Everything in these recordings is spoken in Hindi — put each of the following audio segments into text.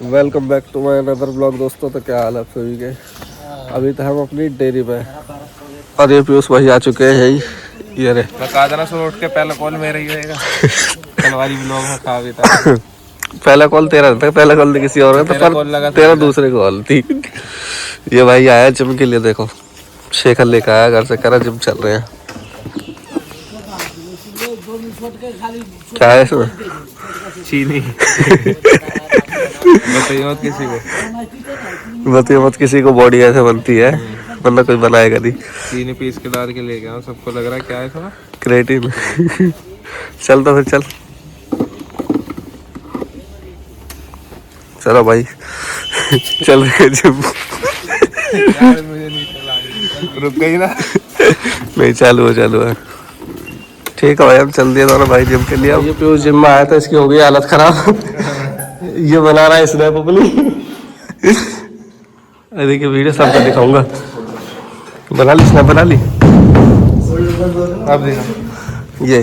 Welcome back to my another blog दोस्तों। तो क्या हाल है आप सभी के। अभी तो हम अपनी डेयरी पे और ये पीयूष भाई आ चुके हैं। ये रे मैं कहा था ना सुबह उठ के पहला कॉल मेरा ही रहेगा। कलवारी ब्लॉग में खा भी था। पहला कॉल तेरा था, पहला कॉल किसी और का था, तेरा दूसरे कॉल थी। ये भाई आया जिम के लिए, देखो शेखर लेकर आया घर से, करा जिम चल रहे हैं। क्या है इसमें? चीनी। बताइए मत किसी को, बताइए मत किसी को बॉडी ऐसे बनती है, वरना कोई बनाएगा नहीं। चीनी पीस के डाल के ले गया हूँ, सबको लग रहा है क्या है इसमें क्रेटिन। चल तो फिर चल, चलो भाई चल रहे जिम। यार मुझे नहीं चला, रुक गई ना। नहीं चालू है। ठीक है भाई, हम चल दिए दोनों भाई जिम के लिए। ये पीयूष जिम में आया था, इसकी हो गई हालत खराब। ये बना रहा है स्नैप अपनी। अरे की वीडियो सबको दिखाऊंगा। बना ली स्नैप, बना ली। अब देखो ये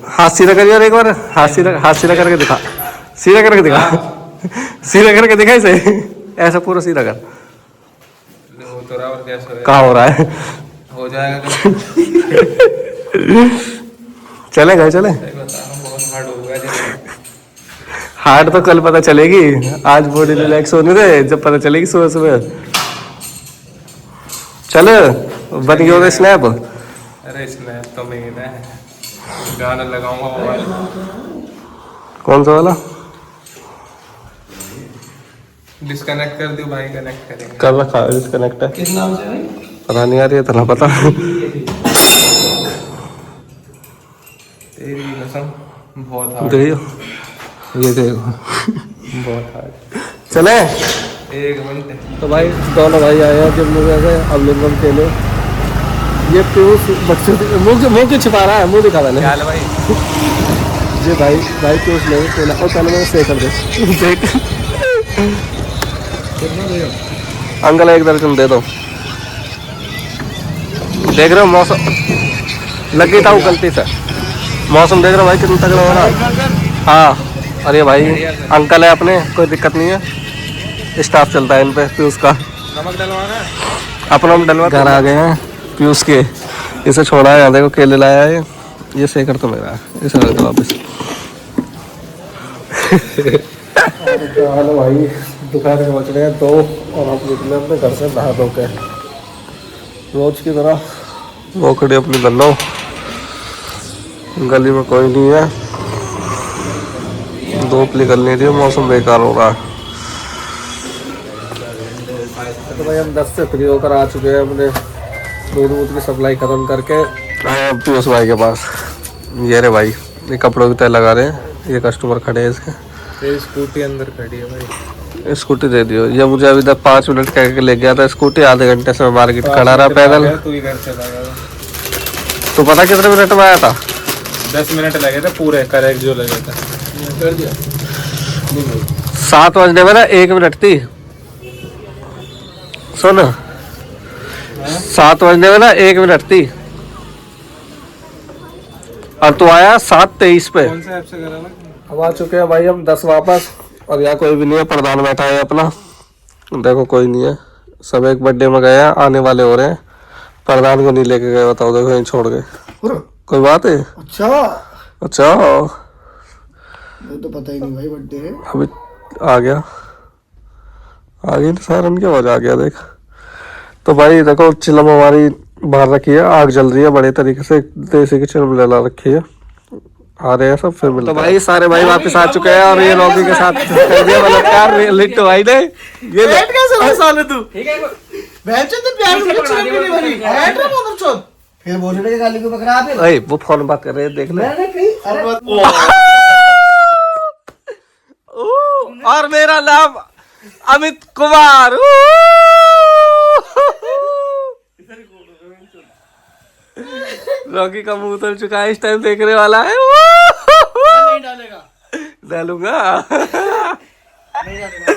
हाथ सीधा करिए और एक बार हाथ सीधा करके दिखा। सीधा करके दिखा, सीधा करके दिखा इसे। ऐसा पूरा सीधा कर। हो तो रहा और कैसे हो कहाँ हो रहा है? हो जाएगा। चले गए चले। बहुत हार्ड हो गया। हार्ड तो कल पता चलेगी, आज बॉडी रिलैक्स होने दे, जब पता चलेगी सुबह सुबह। चल बन गया होगा स्नैप। अरे स्नैप तो मैं ना गाना लगाऊंगा मोबाइल। कौन सा वाला? डिस्कनेक्ट कर दियो भाई, कनेक्ट करेंगे। कर रखा है डिस्कनेक्ट है। किस नाम से भाई? पता नहीं आ रही है, तो ना पता। तेरी कसम बहुत हार्ड। देखियो ये देखो, बहुत हार्ड। चले। एक मिनट। तो भाई दोनों भाई आए हैं जिम में से, अब लिंगम के लिए। ये पीयूष बच्चे मुंह क्यों छिपा रहा है? मुंह दिखा मैंने। क्या हाल है भाई? ये भाई पीयूष नहीं खेला और पहले मैंने से कर दे। अंकल एक दर्जन दे दो। देख रहे हो मौसम लग गई था वो गलती से। मौसम देख रहे हो भाई कितना तगड़ा हो रहा है। हाँ, अरे भाई अंकल है अपने, कोई दिक्कत नहीं है। स्टाफ चलता है इन पे पीयूष का। नमक डलवाना अपना डलवा। घर आ गए हैं पीयूष के, इसे छोड़ा है। देखो केले लाया है ये शेखर तो मेरा है, इसे रख दो वापस। हेलो भाई, दोपहर के बज रहे हैं 2 और हम निकले अपने घर से नहा धो के। रोज की तरह वो खड़ी अपनी गन्नो, गली में कोई नहीं है, धूप निकल नहीं रही, मौसम बेकार हो रहा है। तो भाई हम 10 से फ्री होकर आ चुके हैं, अपने दूध की सप्लाई खत्म करके आए अब पीयूष भाई के पास। ये रे भाई, ये कपड़ों की तय लगा रहे हैं, ये कस्टमर खड़े हैं इसके। तेरी स्कूटी अंदर खड़ी है भाई। स्कूटी दे दियो। ये मुझे अभी तक 5 मिनट कह के ले गया था स्कूटी, आधे घंटे से मैं मार्केट खड़ा रहा पैदल। तू ही घर चला गया। तो पता कितने मिनट में आया था? 10 मिनट लगे थे पूरे, करेक्ट जो लगे थे। कर दिया 7 बजने में ना 1 मिनट थी। सुन, 7 बजने में ना 1 मिनट थी और तू आया 7:23 पे। कौन सा ऐप से करा था? अब आ चुके हैं भाई हम 10 वापस, और यहाँ कोई भी नहीं है, प्रधान बैठा है अपना। देखो कोई नहीं है, सब एक बर्थडे में गए हैं, आने वाले हो रहे हैं। प्रधान को नहीं लेके गए, बताओ। देखो यहीं छोड़ गए। कोई बात है? अच्छा मुझे तो पता ही नहीं भाई बर्थडे है। अभी आ गया सारन के आवाज आ गया देख। तो भाई देखो चिलम हमारी बाहर रखी है, आग जल रही है बड़े तरीके से, देसी की चिलम जला रखी है। आ रहे हैं सब, फिर मिलते हैं। तो भाई सारे भाई वापस आ चुके हैं और ये रॉकी के साथ कर दिया बलात्कार लिट्टू भाई ने। ये बैठ कैसे साले तू? बैठ तो प्यार से कुछ नहीं भरी। बैठ रे मदरचोद। फिर बोलने के गाली को पकड़ा फिर। ओए वो फोन बात कर रहे हैं, देख ले। मैंने कही अरे और मेरा नाम अमित कुमार। रॉकी का मुंह उतर चुका है, इस टाइम देखने वाला है। नहीं डालेगा। डालूंगा। नहीं डालेगा।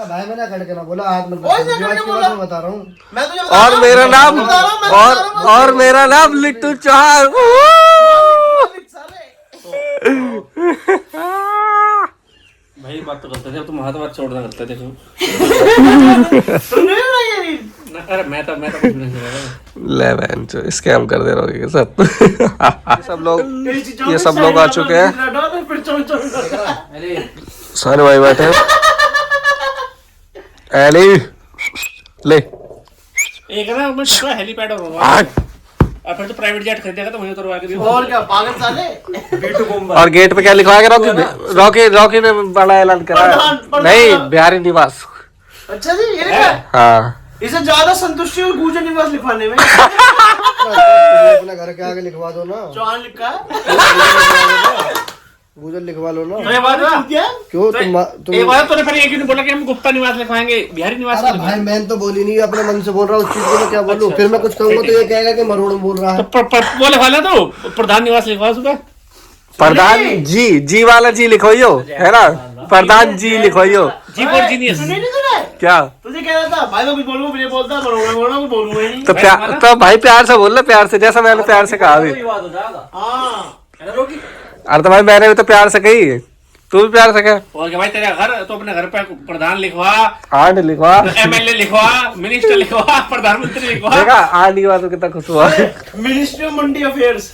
भाई मैंने खड़के ना बोला, हाथ में बता रहा हूँ मैं तुझे। और मेरा नाम और मेरा नाम लिट्टू चौहान। एक बात तो करते थे, तुम हाथ बात छोड़ना करते देखो। अरे मैं तो कुछ नहीं कर रहा। ले बहन जो स्कैम कर दे रहोगे सब। ये सब लोग आ चुके हैं, सारे भाई बैठे हैं। एली ले एक ना मैं छोटा हेलीपैड होगा आग। और फिर तो प्राइवेट जेट खरीदेगा तो वहीं उतरवा के दियो। और क्या पागल साले। और गेट पे क्या लिखवा के रॉकी ने बड़ा ऐलान करा है। नहीं, बिहारी निवास। अच्छा जी ये लिखा हाँ इसे ज्यादा संतुष्टि और गुजर निवास लिखवाने में। अपने घर के आगे लिखवा दो ना, चौहान लिखा है, गुजर लिखवा लो ना। तो ये बात ना क्यों तो तुम एक बात तूने फिर एक दिन बोला कि हम गुप्ता निवास लिखवाएंगे, बिहारी निवास अरे भाई मैं तो बोली नहीं, अपने मन से बोल रहा हूँ उस चीज को। मैं क्या बोलूं? फिर मैं कुछ कहूंगा तो ये कहेगा कि मरोड़ बोल रहा है। वो लिखवा ले तो प्रधान निवास लिखवा सुबह। प्रधान जी वाला जी लिखवाइयो है ना, प्रधान जी लिखवाइयो। जी बोल जीनियस क्या तुझे कह रहा था भाई मैं कुछ बोलूंगा, मुझे बोलता बोलूंगा कुछ बोलूंगा ही नहीं। तो भाई प्यार से बोल ले, प्यार से, जैसा मैंने प्यार से कहा अभी। हाँ अरे तो भाई मैंने भी तो प्यार से कही, तू भी प्यार से कह। और क्या भाई तेरा घर तो अपने घर पे प्रधान लिखवा, आंट लिखवा, एमएलए लिखवा, मिनिस्टर लिखवा, प्रधानमंत्री लिखवा। देखा आंट की बात कितना खुश हुआ। Ministry of Mandi affairs.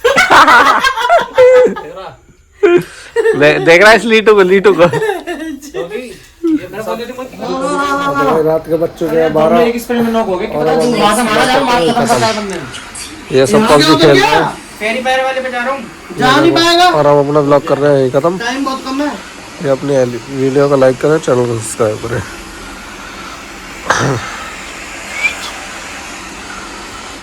देख रहा है इस लीटू को रात के बच्चों के 12 ये सब पबजी खेल रहे हैं। पैरी पैर वाले पे जा रहा हूँ, जा नहीं पाएगा और हम अपना ब्लॉग कर रहे हैं खत्म। टाइम बहुत कम है। ये अपनी वीडियो को लाइक करें, चैनल को सब्सक्राइब करें।